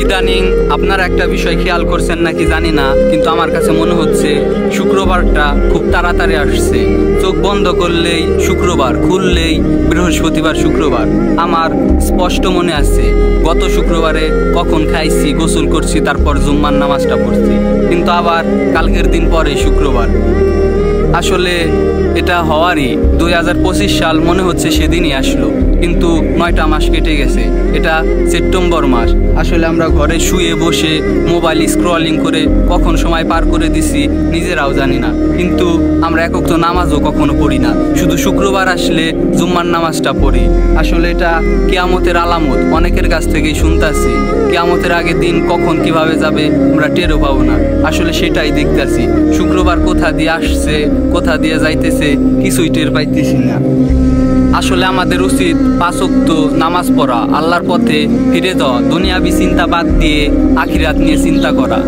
ইদানিং আপনারা একটা বিষয় খেয়াল করছেন নাকি জানি না, কিন্তু আমার কাছে মনে হচ্ছে শুক্রবারটা খুব তাড়াতাড়ি আসছে। চোখ বন্ধ করলেই শুক্রবার, খুললেই বৃহস্পতিবার, শুক্রবার। আমার স্পষ্ট মনে আছে গত শুক্রবারে কখন খাইছি, গোসল করছি, তারপর জুম্মার নামাজটা পড়ছি, কিন্তু আবার কালকের দিন পরে শুক্রবার। আসলে এটা হওয়ারই 2025 সাল মনে হচ্ছে সেদিনই আসলো, কিন্তু 9টা মাস কেটে গেছে। এটা সেপ্টেম্বর মাস। আসলে আমরা ঘরে শুয়ে বসে মোবাইল স্ক্রলিং করে কখন সময় পার করে দিছি নিজেরাও জানি না, কিন্তু আমরা একক তো নামাজও কখনো পড়ি না, শুধু শুক্রবার আসলে জুম্মার নামাজটা পড়ি। আসলে এটা কিয়ামতের আলামত, অনেকের কাছ থেকেই শুনতেছি। কিয়ামতের আগের দিন কখন কিভাবে যাবে আমরা টেরও পাবো না। আসলে সেটাই দেখতেছি, শুক্রবার কোথা দিয়ে আসছে, কোথা দিয়ে যাইতেছে কিছুই টের পাইতেছি না। আসলে আমাদের উচিত 5 ওয়াক্ত নামাজ পড়া, আল্লাহর পথে ফিরে যাওয়া, দুনিয়াবি চিন্তা বাদ দিয়ে আখিরাত নিয়ে চিন্তা করা।